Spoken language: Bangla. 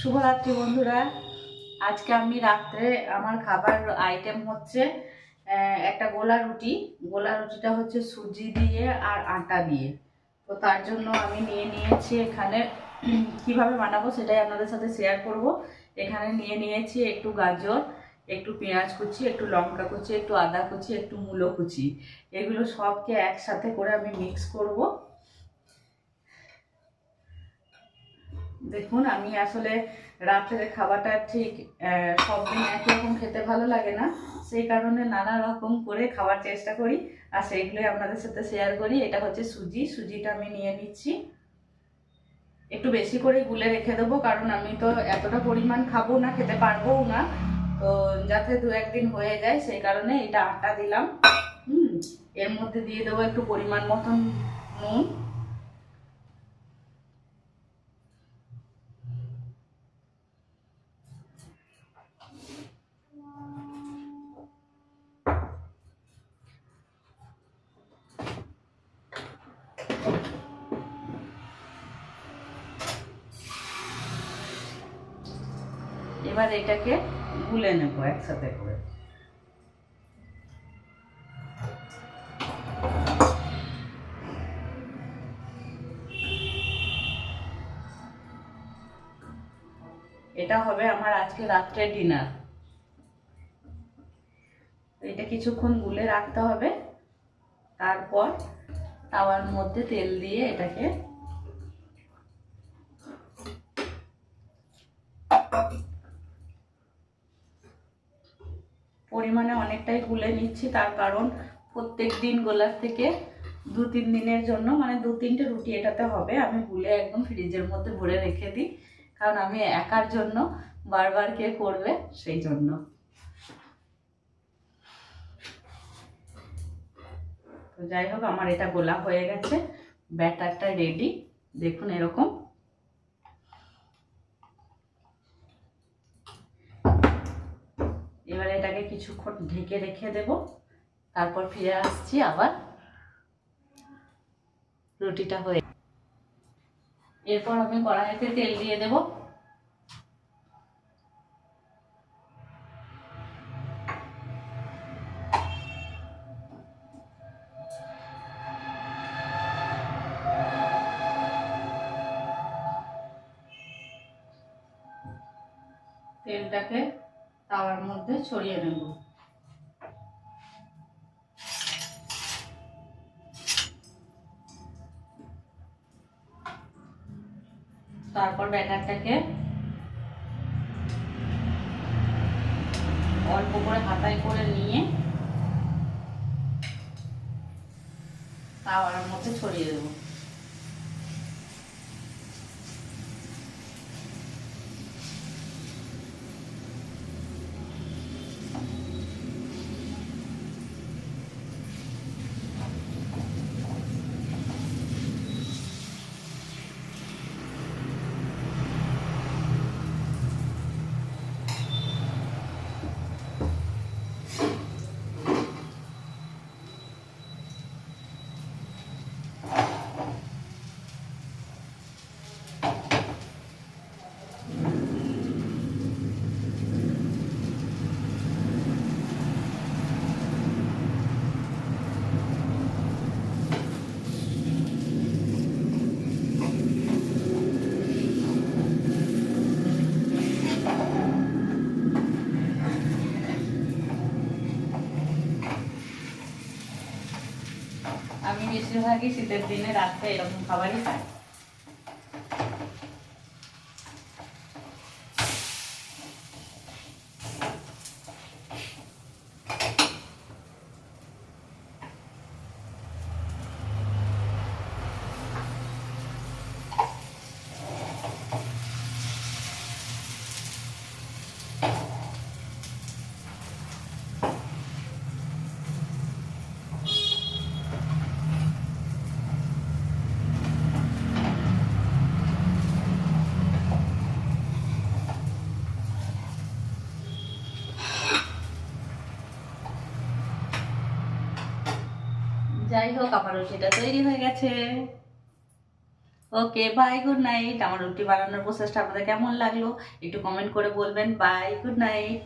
শুভরাত্রি বন্ধুরা। আজকে আমি রাত্রে আমার খাবার আইটেম হচ্ছে একটা গোলা রুটি। গোলা রুটিটা হচ্ছে সুজি দিয়ে আর আটা দিয়ে। তো তার জন্য আমি নিয়ে নিয়েছি এখানে কিভাবে বানাবো সেটাই আপনাদের সাথে শেয়ার করব। এখানে নিয়ে নিয়েছি একটু গাজর, একটু পেঁয়াজ কুচি, একটু লঙ্কা কুচি, একটু আদা কুচি, একটু মূলো কুচি। এগুলো সবকে একসাথে করে আমি মিক্স করব। দেখুন, আমি আসলে রাতের খাবারটা ঠিক সব দিন একরকম খেতে ভালো লাগে না, সেই কারণে নানা রকম করে খাবার চেষ্টা করি আর সেইগুলোই আপনাদের সাথে শেয়ার করি। এটা হচ্ছে সুজিটা আমি নিয়ে নিচ্ছি। একটু বেশি করে গুলে রেখে দেবো, কারণ আমি তো এতটা পরিমাণ খাবো না, খেতে পারবোও না। তো যাতে দু একদিন হয়ে যায় সেই কারণে এটা আটা দিলাম। এর মধ্যে দিয়ে দেবো একটু পরিমাণ মতন নুন। এবার এটাকে গুলে নেবো একসাথে করে। এটা হবে আমার আজকে রাত্রের ডিনার। এটা কিছুক্ষণ গুলে রাখতে হবে। তারপর তাওয়ার মধ্যে তেল দিয়ে এটাকে পরিমাণে অনেকটাই গুলে নিচ্ছি, তার কারণ প্রত্যেক দিন গোলার থেকে 2-3 দিনের জন্য, মানে 2-3টে রুটি এটাতে হবে। আমি গুলে একদম ফ্রিজের মধ্যে ভরে রেখে দিই, কারণ আমি একার জন্য, বারবার কে করবে সেই জন্য। তো যাই হোক, আমার এটা গোলা হয়ে গেছে, ব্যাটারটা রেডি। দেখুন এরকম। এবার এটাকে কিছুক্ষণ ঢেকে রেখে দেব, তারপর ফিরে আসছি আবার রুটিটা হয়ে। এরপর আমি কড়াইতে তেল দিয়ে দেব। তেলটাকে তাওয়ার মধ্যে ছড়িয়ে নেব। তারপর ব্যাটারটাকে অল্প করে হাতায় করে নিয়ে তাওয়ার মধ্যে ছড়িয়ে দেব। আমি বেশিরভাগই শীতের দিনে রাত্রে এরকম খাবারই খাই। যাই হোক, আমার রুটিটা তৈরি হয়ে গেছে। ওকে, বাই, গুড নাইট। আমার রুটি বানানোর প্রসেসটা আপনাদের কেমন লাগলো একটু কমেন্ট করে বলবেন। Bye, good night.